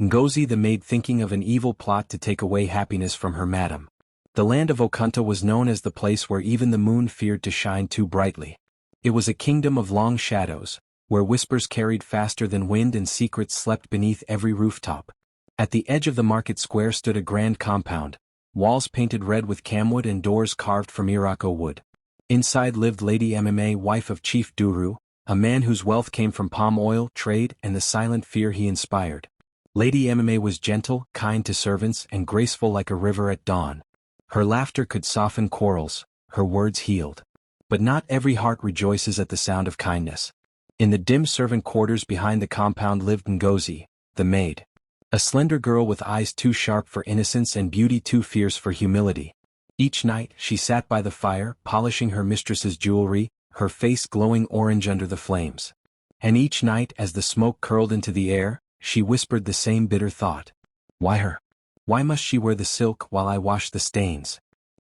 Ngozi the maid thinking of an evil plot to take away happiness from her madam. The land of Okunta was known as the place where even the moon feared to shine too brightly. It was a kingdom of long shadows, where whispers carried faster than wind and secrets slept beneath every rooftop. At the edge of the market square stood a grand compound, walls painted red with camwood and doors carved from Irako wood. Inside lived Lady Mma, wife of Chief Duru, a man whose wealth came from palm oil trade and the silent fear he inspired. Lady Mma was gentle, kind to servants and graceful like a river at dawn. Her laughter could soften quarrels, her words healed. But not every heart rejoices at the sound of kindness. In the dim servant quarters behind the compound lived Ngozi, the maid. A slender girl with eyes too sharp for innocence and beauty too fierce for humility. Each night she sat by the fire, polishing her mistress's jewelry, her face glowing orange under the flames. And each night as the smoke curled into the air, she whispered the same bitter thought. Why her? Why must she wear the silk while I wash the stains?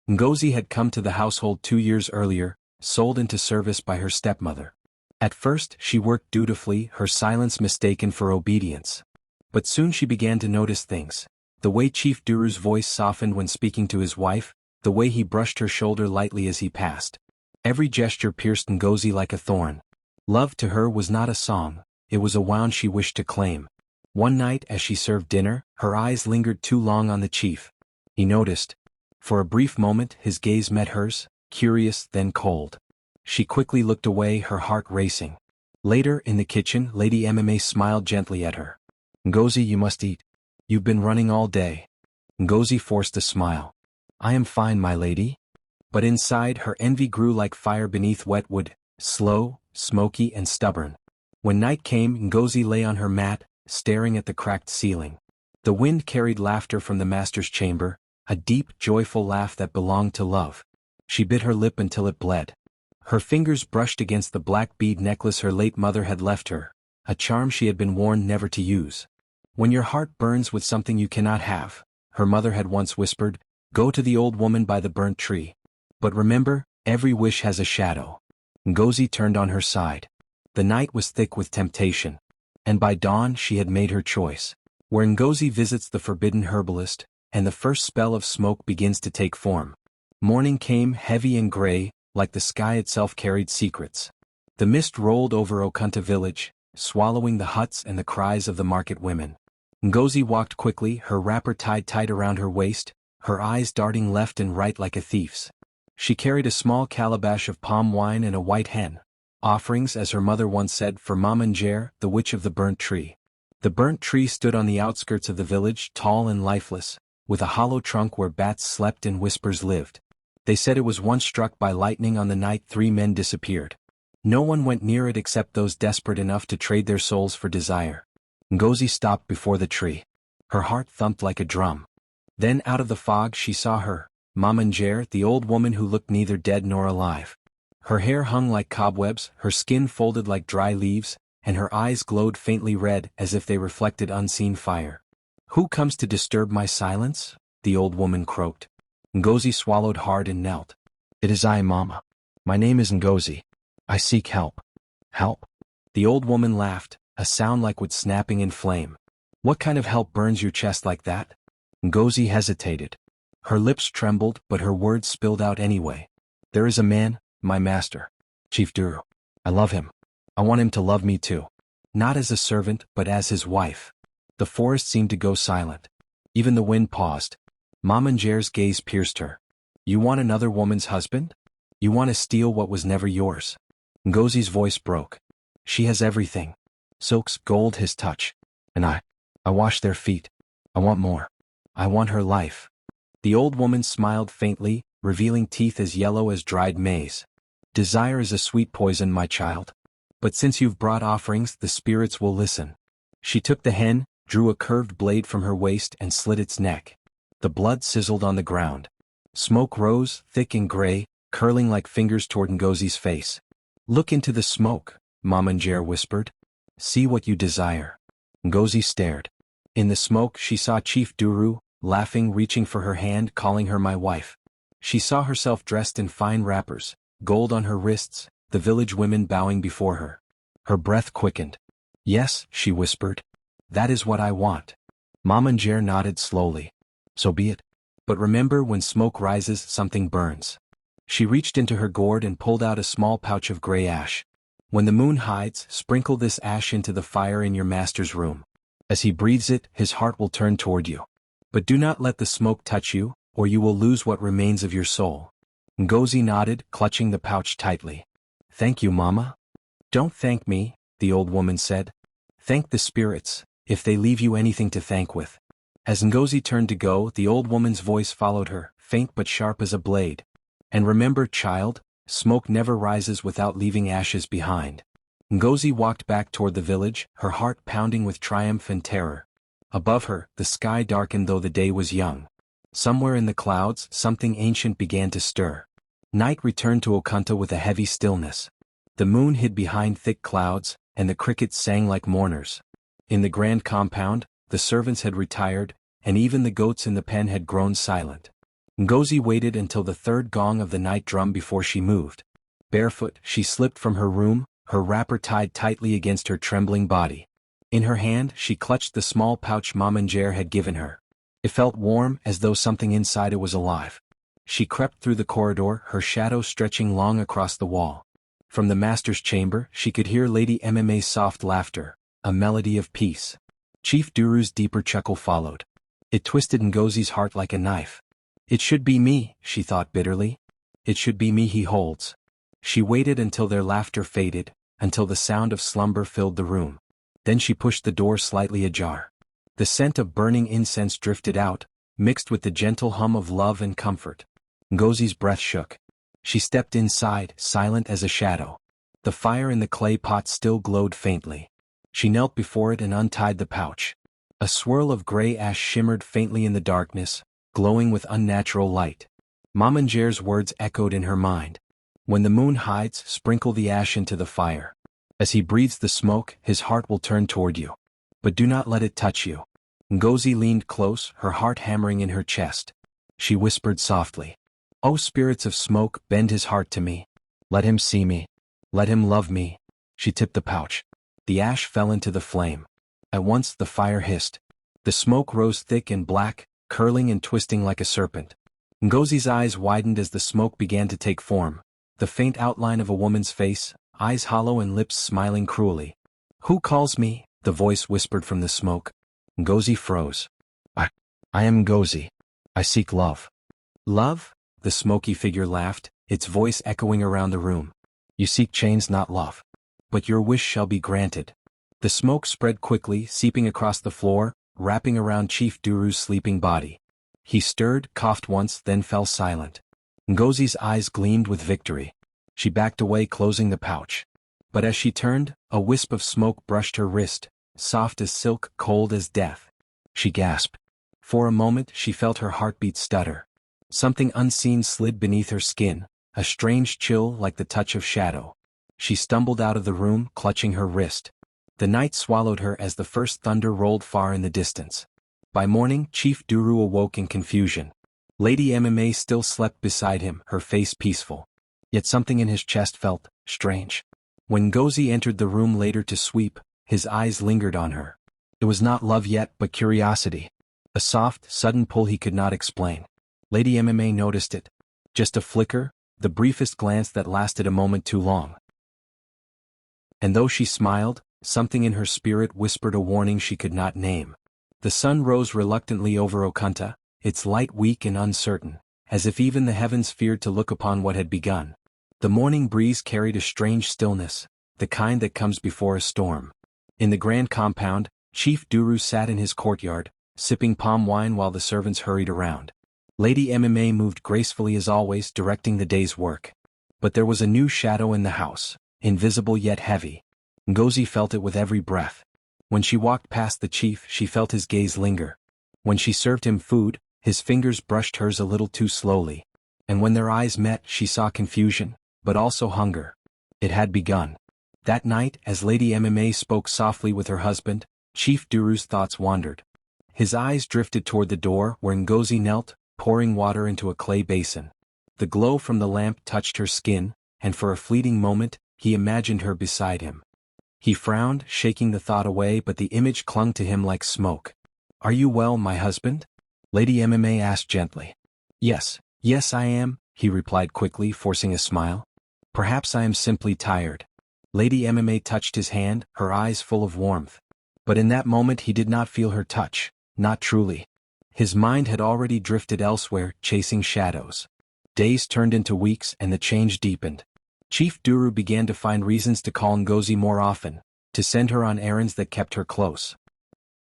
Ngozi had come to the household 2 years earlier, sold into service by her stepmother. At first she worked dutifully, her silence mistaken for obedience. But soon she began to notice things. The way Chief Duru's voice softened when speaking to his wife, the way he brushed her shoulder lightly as he passed. Every gesture pierced Ngozi like a thorn. Love to her was not a song, it was a wound she wished to claim. One night as she served dinner, her eyes lingered too long on the chief. He noticed. For a brief moment his gaze met hers, curious then cold. She quickly looked away, her heart racing. Later, in the kitchen, Lady Mma smiled gently at her. Ngozi, you must eat. You've been running all day. Ngozi forced a smile. I am fine, my lady. But inside her envy grew like fire beneath wet wood, slow, smoky and stubborn. When night came, Ngozi lay on her mat, staring at the cracked ceiling. The wind carried laughter from the master's chamber, a deep, joyful laugh that belonged to love. She bit her lip until it bled. Her fingers brushed against the black bead necklace her late mother had left her, a charm she had been warned never to use. When your heart burns with something you cannot have, her mother had once whispered, go to the old woman by the burnt tree. But remember, every wish has a shadow. Ngozi turned on her side. The night was thick with temptation. And by dawn she had made her choice. Where Ngozi visits the forbidden herbalist, and the first spell of smoke begins to take form. Morning came heavy and gray, like the sky itself carried secrets. The mist rolled over Okunta village, swallowing the huts and the cries of the market women. Ngozi walked quickly, her wrapper tied tight around her waist, her eyes darting left and right like a thief's. She carried a small calabash of palm wine and a white hen. Offerings, as her mother once said, for Mamanjare, the witch of the burnt tree. The burnt tree stood on the outskirts of the village, tall and lifeless, with a hollow trunk where bats slept and whispers lived. They said it was once struck by lightning on the night 3 men disappeared. No one went near it except those desperate enough to trade their souls for desire. Ngozi stopped before the tree. Her heart thumped like a drum. Then out of the fog she saw her, Mamanjare, the old woman who looked neither dead nor alive. Her hair hung like cobwebs, her skin folded like dry leaves, and her eyes glowed faintly red as if they reflected unseen fire. Who comes to disturb my silence? The old woman croaked. Ngozi swallowed hard and knelt. It is I, Mama. My name is Ngozi. I seek help. Help? The old woman laughed, a sound like wood snapping in flame. What kind of help burns your chest like that? Ngozi hesitated. Her lips trembled, but her words spilled out anyway. There is a man, my master, Chief Duru. I love him. I want him to love me too. Not as a servant, but as his wife. The forest seemed to go silent. Even the wind paused. Mamanjare's gaze pierced her. You want another woman's husband? You want to steal what was never yours? Ngozi's voice broke. She has everything. Silks, gold, his touch. And I wash their feet. I want more. I want her life. The old woman smiled faintly, revealing teeth as yellow as dried maize. Desire is a sweet poison, my child. But since you've brought offerings, the spirits will listen. She took the hen, drew a curved blade from her waist and slit its neck. The blood sizzled on the ground. Smoke rose, thick and gray, curling like fingers toward Ngozi's face. Look into the smoke, Mamanjare whispered. See what you desire. Ngozi stared. In the smoke she saw Chief Duru, laughing, reaching for her hand, calling her my wife. She saw herself dressed in fine wrappers, gold on her wrists, the village women bowing before her. Her breath quickened. Yes, she whispered. That is what I want. Mama Njere nodded slowly. So be it. But remember, when smoke rises, something burns. She reached into her gourd and pulled out a small pouch of gray ash. When the moon hides, sprinkle this ash into the fire in your master's room. As he breathes it, his heart will turn toward you. But do not let the smoke touch you, or you will lose what remains of your soul. Ngozi nodded, clutching the pouch tightly. Thank you, Mama. Don't thank me, the old woman said. Thank the spirits, if they leave you anything to thank with. As Ngozi turned to go, the old woman's voice followed her, faint but sharp as a blade. And remember, child, smoke never rises without leaving ashes behind. Ngozi walked back toward the village, her heart pounding with triumph and terror. Above her, the sky darkened though the day was young. Somewhere in the clouds, something ancient began to stir. Night returned to Okunta with a heavy stillness. The moon hid behind thick clouds, and the crickets sang like mourners. In the grand compound, the servants had retired, and even the goats in the pen had grown silent. Ngozi waited until the third gong of the night drum before she moved. Barefoot, she slipped from her room, her wrapper tied tightly against her trembling body. In her hand, she clutched the small pouch Mama Njere had given her. It felt warm, as though something inside it was alive. She crept through the corridor, her shadow stretching long across the wall. From the master's chamber, she could hear Lady MMA's soft laughter, a melody of peace. Chief Duru's deeper chuckle followed. It twisted Ngozi's heart like a knife. It should be me, she thought bitterly. It should be me he holds. She waited until their laughter faded, until the sound of slumber filled the room. Then she pushed the door slightly ajar. The scent of burning incense drifted out, mixed with the gentle hum of love and comfort. Ngozi's breath shook. She stepped inside, silent as a shadow. The fire in the clay pot still glowed faintly. She knelt before it and untied the pouch. A swirl of gray ash shimmered faintly in the darkness, glowing with unnatural light. Mama Njere's words echoed in her mind. When the moon hides, sprinkle the ash into the fire. As he breathes the smoke, his heart will turn toward you. But do not let it touch you. Ngozi leaned close, her heart hammering in her chest. She whispered softly, "O spirits of smoke, bend his heart to me. Let him see me. Let him love me." She tipped the pouch. The ash fell into the flame. At once the fire hissed. The smoke rose thick and black, curling and twisting like a serpent. Ngozi's eyes widened as the smoke began to take form. The faint outline of a woman's face, eyes hollow and lips smiling cruelly. "Who calls me?" the voice whispered from the smoke. Ngozi froze. I am Ngozi. I seek love." "Love?" The smoky figure laughed, its voice echoing around the room. "You seek chains, not love. But your wish shall be granted." The smoke spread quickly, seeping across the floor, wrapping around Chief Duru's sleeping body. He stirred, coughed once, then fell silent. Ngozi's eyes gleamed with victory. She backed away, closing the pouch. But as she turned, a wisp of smoke brushed her wrist, soft as silk, cold as death. She gasped. For a moment she felt her heartbeat stutter. Something unseen slid beneath her skin, a strange chill like the touch of shadow. She stumbled out of the room, clutching her wrist. The night swallowed her as the first thunder rolled far in the distance. By morning, Chief Duru awoke in confusion. Lady MMA still slept beside him, her face peaceful. Yet something in his chest felt strange. When Ngozi entered the room later to sweep, his eyes lingered on her. It was not love yet, but curiosity. A soft, sudden pull he could not explain. Lady MMA noticed it. Just a flicker, the briefest glance that lasted a moment too long. And though she smiled, something in her spirit whispered a warning she could not name. The sun rose reluctantly over Okunta, its light weak and uncertain, as if even the heavens feared to look upon what had begun. The morning breeze carried a strange stillness, the kind that comes before a storm. In the grand compound, Chief Duru sat in his courtyard, sipping palm wine while the servants hurried around. Lady MMA moved gracefully as always, directing the day's work. But there was a new shadow in the house, invisible yet heavy. Ngozi felt it with every breath. When she walked past the chief, she felt his gaze linger. When she served him food, his fingers brushed hers a little too slowly. And when their eyes met, she saw confusion, but also hunger. It had begun. That night, as Lady MMA spoke softly with her husband, Chief Duru's thoughts wandered. His eyes drifted toward the door where Ngozi knelt, pouring water into a clay basin. The glow from the lamp touched her skin, and for a fleeting moment, he imagined her beside him. He frowned, shaking the thought away, but the image clung to him like smoke. Are you well, my husband? Lady MMA asked gently. Yes, yes I am, he replied quickly, forcing a smile. Perhaps I am simply tired. Lady MMA touched his hand, her eyes full of warmth. But in that moment he did not feel her touch, not truly. His mind had already drifted elsewhere, chasing shadows. Days turned into weeks and the change deepened. Chief Duru began to find reasons to call Ngozi more often, to send her on errands that kept her close.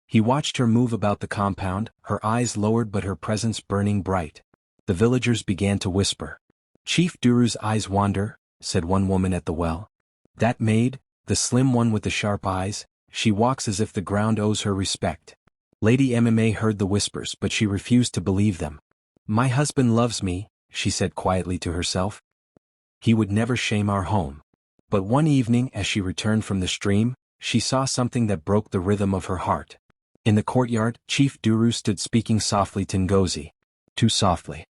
He watched her move about the compound, her eyes lowered but her presence burning bright. The villagers began to whisper. Chief Duru's eyes wander, said one woman at the well. That maid, the slim one with the sharp eyes, she walks as if the ground owes her respect. Lady MMA heard the whispers but she refused to believe them. My husband loves me, she said quietly to herself. He would never shame our home. But one evening as she returned from the stream, she saw something that broke the rhythm of her heart. In the courtyard, Chief Duru stood speaking softly to Ngozi. Too softly.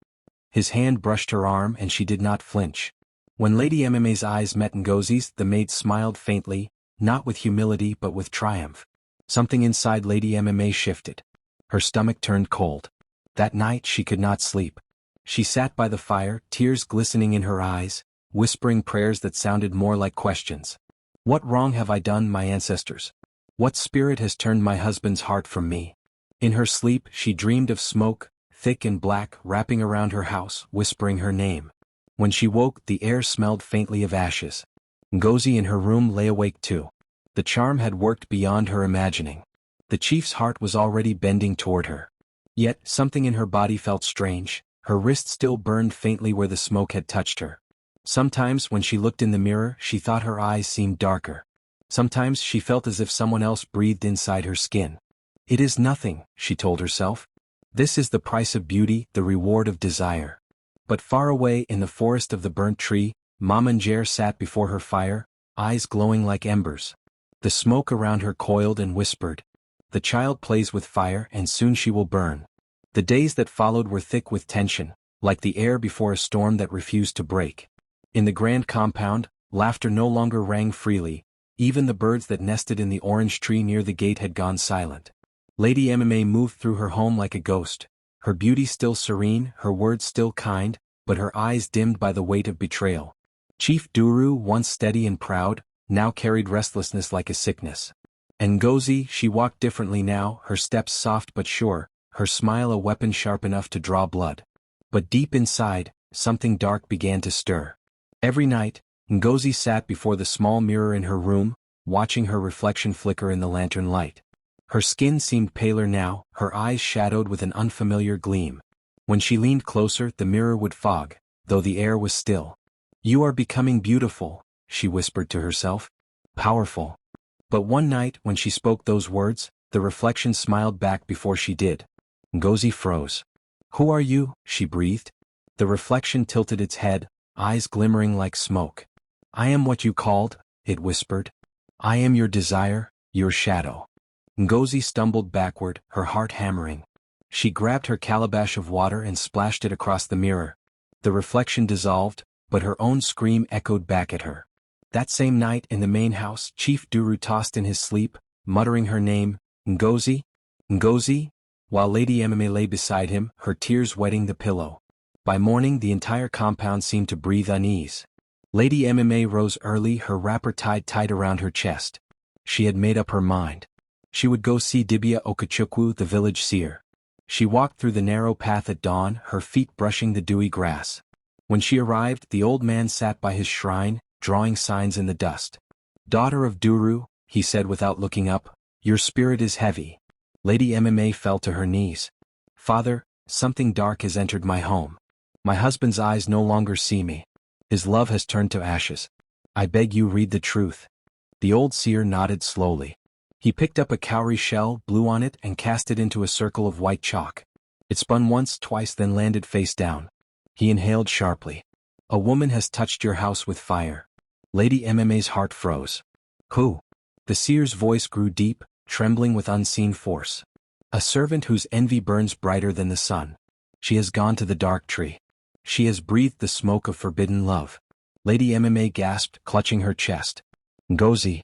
His hand brushed her arm and she did not flinch. When Lady MMA's eyes met Ngozi's, the maid smiled faintly, not with humility but with triumph. Something inside Lady MMA shifted. Her stomach turned cold. That night she could not sleep. She sat by the fire, tears glistening in her eyes, whispering prayers that sounded more like questions. What wrong have I done, my ancestors? What spirit has turned my husband's heart from me? In her sleep she dreamed of smoke, thick and black, wrapping around her house, whispering her name. When she woke, the air smelled faintly of ashes. Ngozi in her room lay awake too. The charm had worked beyond her imagining. The chief's heart was already bending toward her. Yet, something in her body felt strange. Her wrist still burned faintly where the smoke had touched her. Sometimes when she looked in the mirror, she thought her eyes seemed darker. Sometimes she felt as if someone else breathed inside her skin. It is nothing, she told herself. This is the price of beauty, the reward of desire. But far away in the forest of the burnt tree, Mamanjare sat before her fire, eyes glowing like embers. The smoke around her coiled and whispered. The child plays with fire and soon she will burn. The days that followed were thick with tension, like the air before a storm that refused to break. In the grand compound, laughter no longer rang freely. Even the birds that nested in the orange tree near the gate had gone silent. Lady MMA moved through her home like a ghost, her beauty still serene, her words still kind, but her eyes dimmed by the weight of betrayal. Chief Duru, once steady and proud, now carried restlessness like a sickness. And Ngozi, she walked differently now, her steps soft but sure, her smile a weapon sharp enough to draw blood. But deep inside, something dark began to stir. Every night, Ngozi sat before the small mirror in her room, watching her reflection flicker in the lantern light. Her skin seemed paler now, her eyes shadowed with an unfamiliar gleam. When she leaned closer, the mirror would fog, though the air was still. You are becoming beautiful, she whispered to herself. Powerful. But one night, when she spoke those words, the reflection smiled back before she did. Ngozi froze. Who are you? She breathed. The reflection tilted its head, eyes glimmering like smoke. I am what you called, it whispered. I am your desire, your shadow. Ngozi stumbled backward, her heart hammering. She grabbed her calabash of water and splashed it across the mirror. The reflection dissolved, but her own scream echoed back at her. That same night in the main house, Chief Duru tossed in his sleep, muttering her name, Ngozi, Ngozi, while Lady MMA lay beside him, her tears wetting the pillow. By morning the entire compound seemed to breathe unease. Lady MMA rose early, her wrapper tied tight around her chest. She had made up her mind. She would go see Dibia Okachukwu, the village seer. She walked through the narrow path at dawn, her feet brushing the dewy grass. When she arrived, the old man sat by his shrine, drawing signs in the dust. Daughter of Duru, he said without looking up, your spirit is heavy. Lady MMA fell to her knees. Father, something dark has entered my home. My husband's eyes no longer see me. His love has turned to ashes. I beg you read the truth. The old seer nodded slowly. He picked up a cowrie shell, blew on it and cast it into a circle of white chalk. It spun once, twice, then landed face down. He inhaled sharply. A woman has touched your house with fire. Lady MMA's heart froze. Who? The seer's voice grew deep, trembling with unseen force. A servant whose envy burns brighter than the sun. She has gone to the dark tree. She has breathed the smoke of forbidden love. Lady MMA gasped, clutching her chest. Ngozi.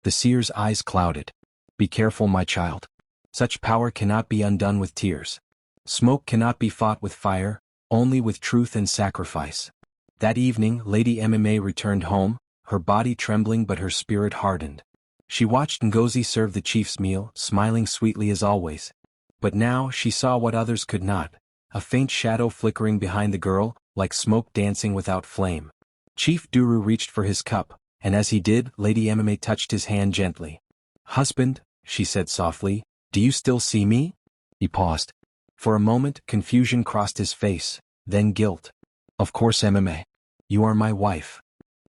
The seer's eyes clouded. Be careful, my child. Such power cannot be undone with tears. Smoke cannot be fought with fire, only with truth and sacrifice. That evening Lady MMA returned home, her body trembling but her spirit hardened. She watched Ngozi serve the chief's meal, smiling sweetly as always. But now she saw what others could not, a faint shadow flickering behind the girl, like smoke dancing without flame. Chief Duru reached for his cup, and as he did, Lady MMA touched his hand gently. "Husband," she said softly, "do you still see me?" He paused. For a moment, confusion crossed his face, then guilt. "Of course, MMA. You are my wife."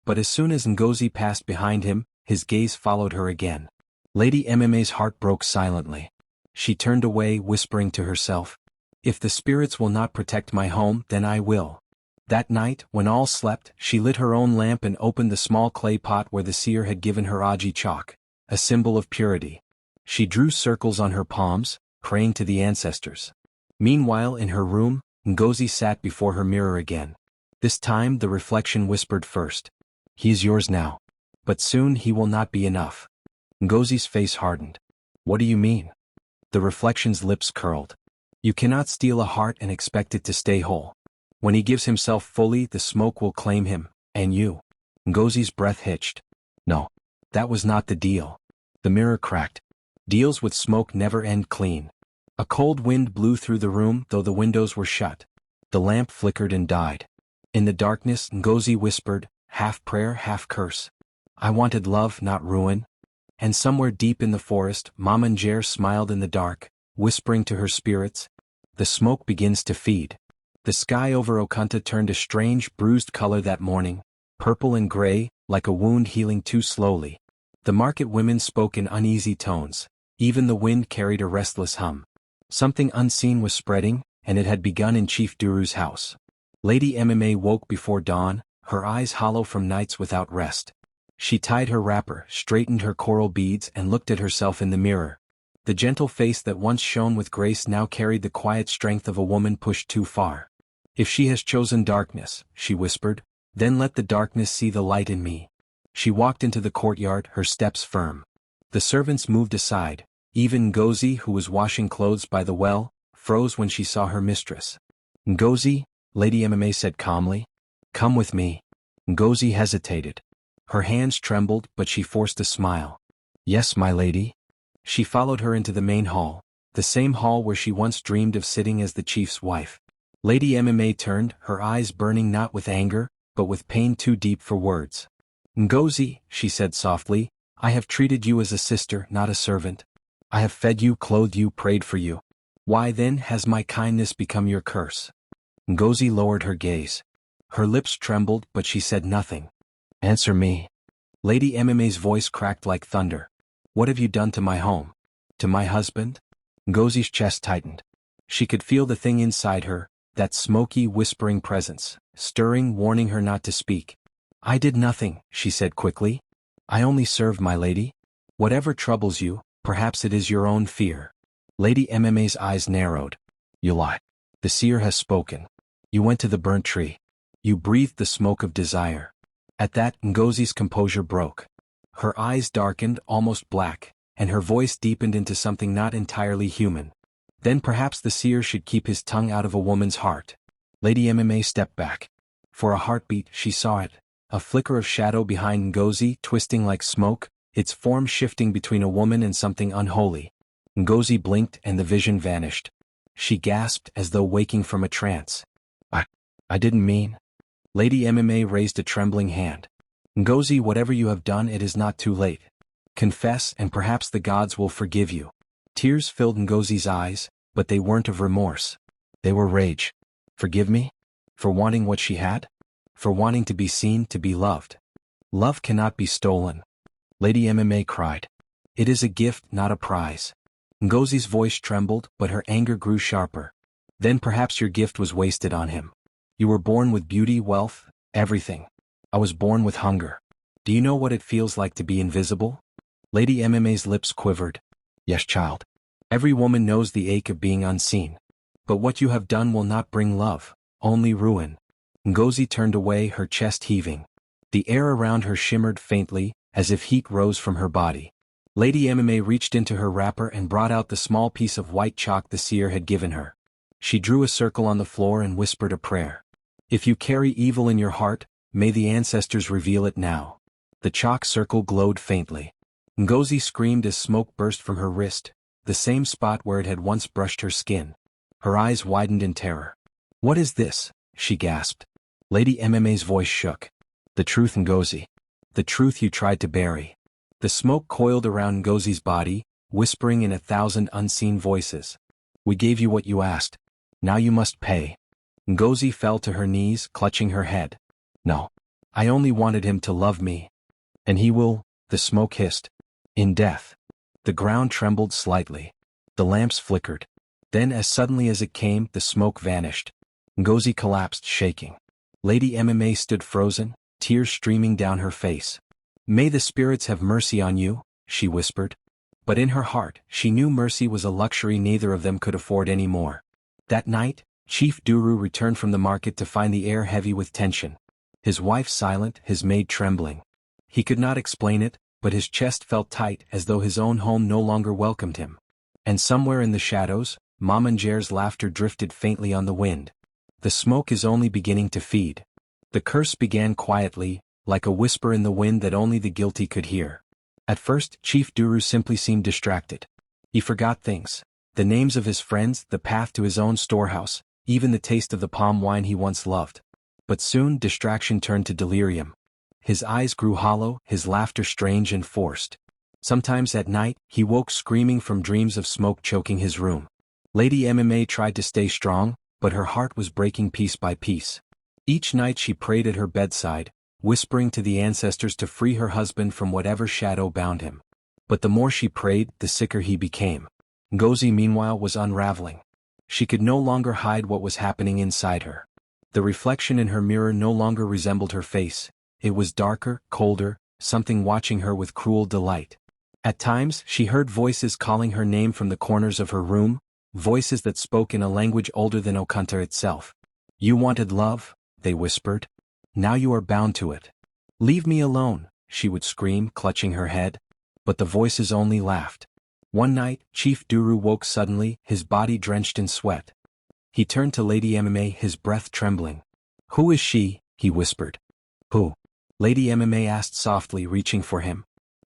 But as soon as Ngozi passed behind him, his gaze followed her again. Lady MMA's heart broke silently. She turned away, whispering to herself, "If the spirits will not protect my home, then I will." That night, when all slept, she lit her own lamp and opened the small clay pot where the seer had given her aji chalk, a symbol of purity. She drew circles on her palms, praying to the ancestors. Meanwhile, in her room, Ngozi sat before her mirror again. This time the reflection whispered first, "He is yours now. But soon he will not be enough." Ngozi's face hardened. "What do you mean?" The reflection's lips curled. "You cannot steal a heart and expect it to stay whole. When he gives himself fully, the smoke will claim him, and you." Ngozi's breath hitched. "No. That was not the deal." The mirror cracked. "Deals with smoke never end clean." A cold wind blew through the room, though the windows were shut. The lamp flickered and died. In the darkness, Ngozi whispered, half prayer, half curse, "I wanted love, not ruin." And somewhere deep in the forest, Mama Njer smiled in the dark, whispering to her spirits, "The smoke begins to feed." The sky over Okunta turned a strange, bruised color that morning, purple and gray, like a wound healing too slowly. The market women spoke in uneasy tones. Even the wind carried a restless hum. Something unseen was spreading, and it had begun in Chief Duru's house. Lady MMA woke before dawn, her eyes hollow from nights without rest. She tied her wrapper, straightened her coral beads, and looked at herself in the mirror. The gentle face that once shone with grace now carried the quiet strength of a woman pushed too far. "If she has chosen darkness," she whispered, "then let the darkness see the light in me." She walked into the courtyard, her steps firm. The servants moved aside. Even Ngozi, who was washing clothes by the well, froze when she saw her mistress. "Ngozi," Lady MMA said calmly, "come with me." Ngozi hesitated. Her hands trembled, but she forced a smile. "Yes, my lady." She followed her into the main hall, the same hall where she once dreamed of sitting as the chief's wife. Lady MMA turned, her eyes burning not with anger, but with pain too deep for words. "Ngozi," she said softly, "I have treated you as a sister, not a servant. I have fed you, clothed you, prayed for you. Why then has my kindness become your curse?" Ngozi lowered her gaze. Her lips trembled, but she said nothing. "Answer me." Lady MMA's voice cracked like thunder. "What have you done to my home? To my husband?" Ngozi's chest tightened. She could feel the thing inside her, that smoky, whispering presence, stirring, warning her not to speak. "I did nothing," she said quickly. "I only served my lady. Whatever troubles you, perhaps it is your own fear." Lady MMA's eyes narrowed. "You lie. The seer has spoken. You went to the burnt tree. You breathed the smoke of desire." At that, Ngozi's composure broke. Her eyes darkened, almost black, and her voice deepened into something not entirely human. "Then perhaps the seer should keep his tongue out of a woman's heart." Lady MMA stepped back. For a heartbeat, she saw it, a flicker of shadow behind Ngozi, twisting like smoke, its form shifting between a woman and something unholy. Ngozi blinked and the vision vanished. She gasped as though waking from a trance. I didn't mean." Lady MMA raised a trembling hand. "Ngozi, whatever you have done, it is not too late. Confess, and perhaps the gods will forgive you." Tears filled Ngozi's eyes, but they weren't of remorse. They were rage. "Forgive me? For wanting what she had? For wanting to be seen, to be loved? Love cannot be stolen." Lady MMA cried. "It is a gift, not a prize." Ngozi's voice trembled, but her anger grew sharper. "Then perhaps your gift was wasted on him. You were born with beauty, wealth, everything. I was born with hunger. Do you know what it feels like to be invisible?" Lady MMA's lips quivered. "Yes, child. Every woman knows the ache of being unseen. But what you have done will not bring love, only ruin." Ngozi turned away, her chest heaving. The air around her shimmered faintly, as if heat rose from her body. Lady MMA reached into her wrapper and brought out the small piece of white chalk the seer had given her. She drew a circle on the floor and whispered a prayer. If you carry evil in your heart, may the ancestors reveal it now. The chalk circle glowed faintly. Ngozi screamed as smoke burst from her wrist, the same spot where it had once brushed her skin. Her eyes widened in terror. What is this? She gasped. Lady MMA's voice shook. The truth, Ngozi. The truth you tried to bury. The smoke coiled around Ngozi's body, whispering in 1,000 unseen voices. We gave you what you asked. Now you must pay. Ngozi fell to her knees, clutching her head. No. I only wanted him to love me. And he will, the smoke hissed. In death. The ground trembled slightly. The lamps flickered. Then as suddenly as it came, the smoke vanished. Ngozi collapsed, shaking. Lady MMA stood frozen, tears streaming down her face. May the spirits have mercy on you, she whispered. But in her heart, she knew mercy was a luxury neither of them could afford any more. That night, Chief Duru returned from the market to find the air heavy with tension. His wife silent, his maid trembling. He could not explain it, but his chest felt tight as though his own home no longer welcomed him. And somewhere in the shadows, Mamanger's laughter drifted faintly on the wind. The smoke is only beginning to feed. The curse began quietly, like a whisper in the wind that only the guilty could hear. At first, Chief Duru simply seemed distracted. He forgot things. The names of his friends, the path to his own storehouse, even the taste of the palm wine he once loved. But soon distraction turned to delirium. His eyes grew hollow, his laughter strange and forced. Sometimes at night, he woke screaming from dreams of smoke choking his room. Lady MMA tried to stay strong, but her heart was breaking piece by piece. Each night she prayed at her bedside, whispering to the ancestors to free her husband from whatever shadow bound him. But the more she prayed, the sicker he became. Ngozi meanwhile was unraveling. She could no longer hide what was happening inside her. The reflection in her mirror no longer resembled her face. It was darker, colder, something watching her with cruel delight. At times, she heard voices calling her name from the corners of her room, voices that spoke in a language older than Okanta itself. You wanted love, they whispered. Now you are bound to it. Leave me alone, she would scream, clutching her head. But the voices only laughed. One night, Chief Duru woke suddenly, his body drenched in sweat. He turned to Lady MMA, his breath trembling. Who is she? He whispered. Who? Lady MMA asked softly, reaching for him.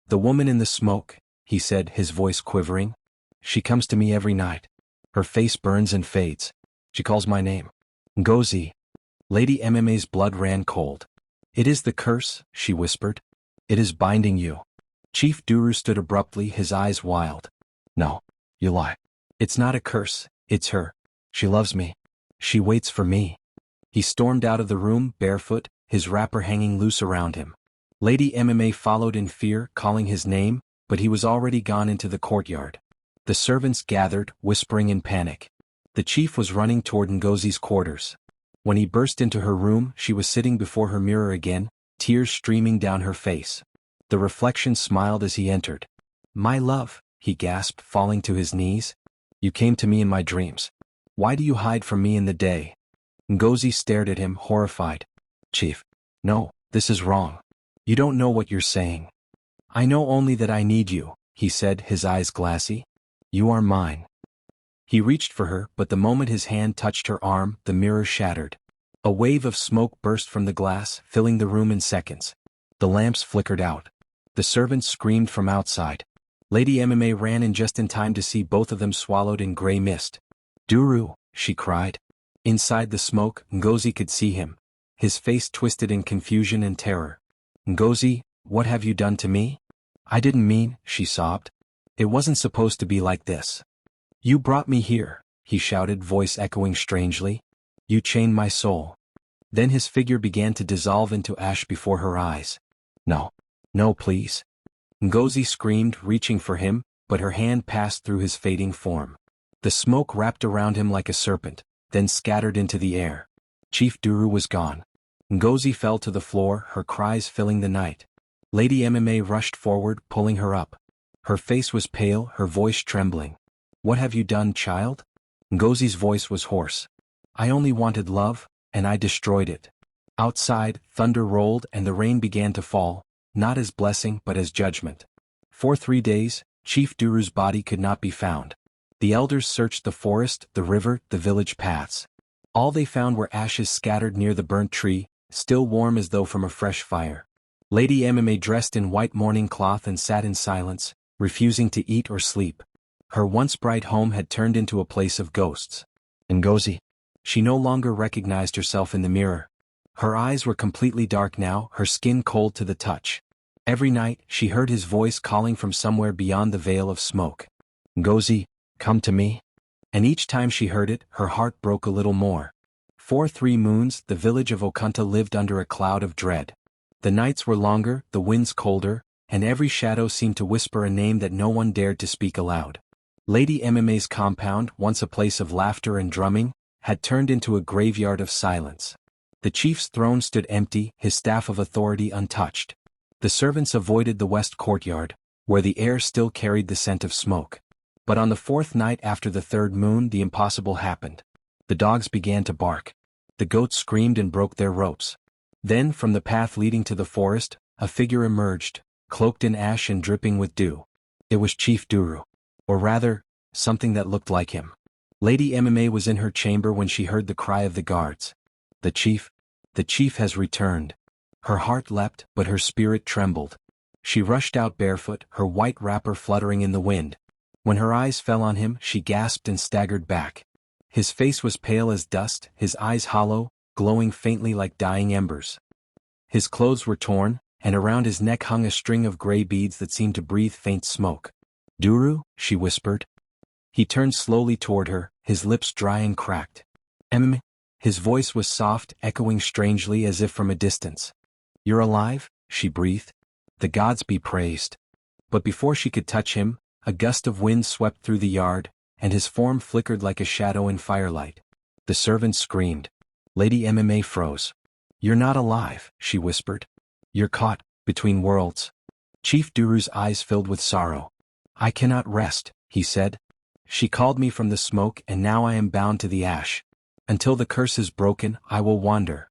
The woman in the smoke, he said, his voice quivering. She comes to me every night. Her face burns and fades. She calls my name. Ngozi. Lady MMA's blood ran cold. It is the curse, she whispered. It is binding you. Chief Duru stood abruptly, his eyes wild. No, you lie. It's not a curse, it's her. She loves me. She waits for me. He stormed out of the room, barefoot, his wrapper hanging loose around him. Lady MMA followed in fear, calling his name, but he was already gone into the courtyard. The servants gathered, whispering in panic. The chief was running toward Ngozi's quarters. When he burst into her room, she was sitting before her mirror again, tears streaming down her face. The reflection smiled as he entered. My love, he gasped, falling to his knees. You came to me in my dreams. Why do you hide from me in the day? Ngozi stared at him, horrified. Chief. No, this is wrong. You don't know what you're saying. I know only that I need you, he said, his eyes glassy. You are mine. He reached for her, but the moment his hand touched her arm, the mirror shattered. A wave of smoke burst from the glass, filling the room in seconds. The lamps flickered out. The servants screamed from outside. Lady MMA ran in just in time to see both of them swallowed in gray mist. Duru, she cried. Inside the smoke, Ngozi could see him. His face twisted in confusion and terror. Ngozi, what have you done to me? I didn't mean, she sobbed. It wasn't supposed to be like this. You brought me here, he shouted, voice echoing strangely. You chained my soul. Then his figure began to dissolve into ash before her eyes. No. No, please. Ngozi screamed, reaching for him, but her hand passed through his fading form. The smoke wrapped around him like a serpent, then scattered into the air. Chief Duru was gone. Ngozi fell to the floor, her cries filling the night. Lady MMA rushed forward, pulling her up. Her face was pale, her voice trembling. What have you done, child? Ngozi's voice was hoarse. I only wanted love, and I destroyed it. Outside, thunder rolled and the rain began to fall, not as blessing but as judgment. For 3 days, Chief Duru's body could not be found. The elders searched the forest, the river, the village paths. All they found were ashes scattered near the burnt tree, still warm as though from a fresh fire. Lady Mma dressed in white mourning cloth and sat in silence, refusing to eat or sleep. Her once bright home had turned into a place of ghosts. Ngozi. She no longer recognized herself in the mirror. Her eyes were completely dark now, her skin cold to the touch. Every night, she heard his voice calling from somewhere beyond the veil of smoke. Ngozi, come to me. And each time she heard it, her heart broke a little more. For 3 moons, the village of Okunta lived under a cloud of dread. The nights were longer, the winds colder, and every shadow seemed to whisper a name that no one dared to speak aloud. Lady Mma's compound, once a place of laughter and drumming, had turned into a graveyard of silence. The chief's throne stood empty, his staff of authority untouched. The servants avoided the west courtyard, where the air still carried the scent of smoke. But on the 4th night after the 3rd moon, the impossible happened. The dogs began to bark. The goats screamed and broke their ropes. Then, from the path leading to the forest, a figure emerged, cloaked in ash and dripping with dew. It was Chief Duru. Or rather, something that looked like him. Lady Mma was in her chamber when she heard the cry of the guards. The chief has returned. Her heart leapt, but her spirit trembled. She rushed out barefoot, her white wrapper fluttering in the wind. When her eyes fell on him, she gasped and staggered back. His face was pale as dust, his eyes hollow, glowing faintly like dying embers. His clothes were torn, and around his neck hung a string of gray beads that seemed to breathe faint smoke. Duru, she whispered. He turned slowly toward her, his lips dry and cracked. His voice was soft, echoing strangely as if from a distance. You're alive? She breathed. The gods be praised. But before she could touch him, a gust of wind swept through the yard, and his form flickered like a shadow in firelight. The servants screamed. Lady Mma froze. You're not alive, she whispered. You're caught, between worlds. Chief Duru's eyes filled with sorrow. I cannot rest, he said. She called me from the smoke and now I am bound to the ash. Until the curse is broken, I will wander.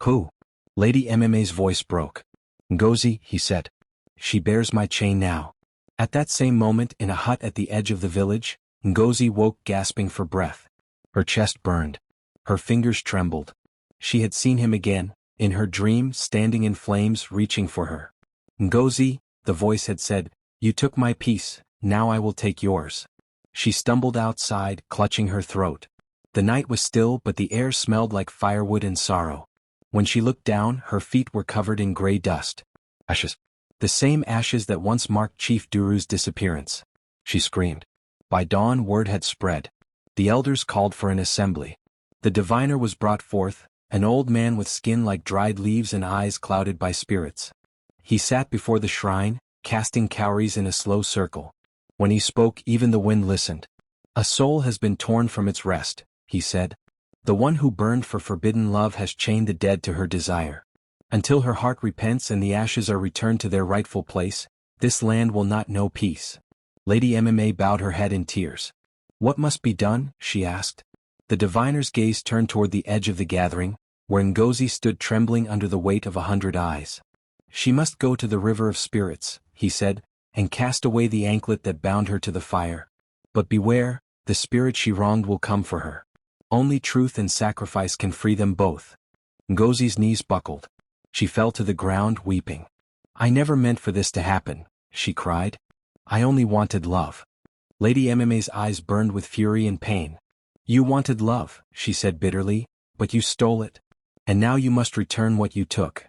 Who? Lady Mma's voice broke. Ngozi, he said. She bears my chain now. At that same moment, in a hut at the edge of the village, Ngozi woke gasping for breath. Her chest burned. Her fingers trembled. She had seen him again, in her dream, standing in flames, reaching for her. Ngozi, the voice had said, you took my peace, now I will take yours. She stumbled outside, clutching her throat. The night was still, but the air smelled like firewood and sorrow. When she looked down, her feet were covered in gray dust. Ashes. The same ashes that once marked Chief Duru's disappearance. She screamed. By dawn, word had spread. The elders called for an assembly. The diviner was brought forth, an old man with skin like dried leaves and eyes clouded by spirits. He sat before the shrine, casting cowries in a slow circle. When he spoke, even the wind listened. A soul has been torn from its rest, he said. The one who burned for forbidden love has chained the dead to her desire. Until her heart repents and the ashes are returned to their rightful place, this land will not know peace. Lady Mma bowed her head in tears. What must be done? She asked. The diviner's gaze turned toward the edge of the gathering, where Ngozi stood trembling under the weight of 100 eyes. She must go to the river of spirits, he said, and cast away the anklet that bound her to the fire. But beware, the spirit she wronged will come for her. Only truth and sacrifice can free them both. Ngozi's knees buckled. She fell to the ground, weeping. I never meant for this to happen, she cried. I only wanted love. Lady Mma's eyes burned with fury and pain. You wanted love, she said bitterly, but you stole it. And now you must return what you took.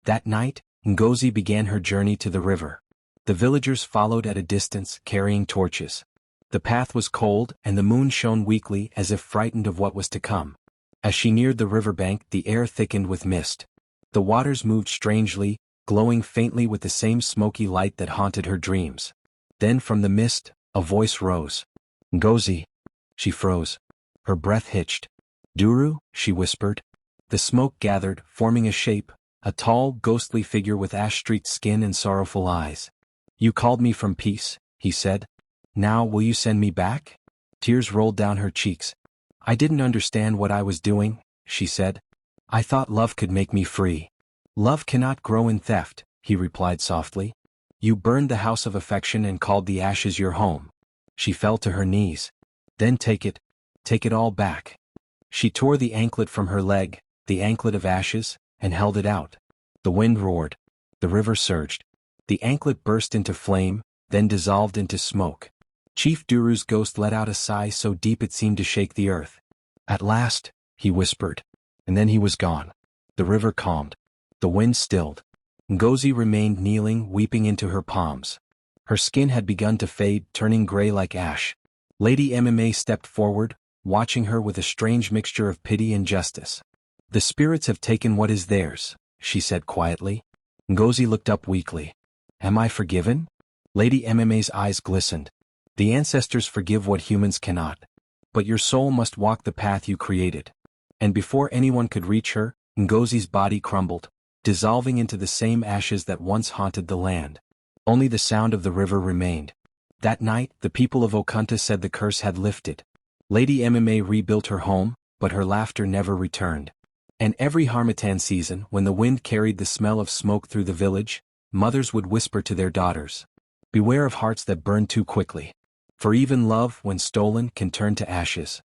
That night, Ngozi began her journey to the river. The villagers followed at a distance, carrying torches. The path was cold, and the moon shone weakly as if frightened of what was to come. As she neared the riverbank, the air thickened with mist. The waters moved strangely, glowing faintly with the same smoky light that haunted her dreams. Then from the mist, a voice rose. Ngozi. She froze. Her breath hitched. Duru, she whispered. The smoke gathered, forming a shape, a tall, ghostly figure with ash-streaked skin and sorrowful eyes. You called me from peace, he said. Now will you send me back? Tears rolled down her cheeks. I didn't understand what I was doing, she said. I thought love could make me free. Love cannot grow in theft, he replied softly. You burned the house of affection and called the ashes your home. She fell to her knees. Then take it all back. She tore the anklet from her leg, the anklet of ashes, and held it out. The wind roared. The river surged. The anklet burst into flame, then dissolved into smoke. Chief Duru's ghost let out a sigh so deep it seemed to shake the earth. At last, he whispered. And then he was gone. The river calmed. The wind stilled. Ngozi remained kneeling, weeping into her palms. Her skin had begun to fade, turning gray like ash. Lady MMA stepped forward, watching her with a strange mixture of pity and justice. The spirits have taken what is theirs, she said quietly. Ngozi looked up weakly. Am I forgiven? Lady MMA's eyes glistened. The ancestors forgive what humans cannot. But your soul must walk the path you created. And before anyone could reach her, Ngozi's body crumbled, dissolving into the same ashes that once haunted the land. Only the sound of the river remained. That night, the people of Okunta said the curse had lifted. Lady MMA rebuilt her home, but her laughter never returned. And every Harmattan season, when the wind carried the smell of smoke through the village, mothers would whisper to their daughters, beware of hearts that burn too quickly. For even love, when stolen, can turn to ashes.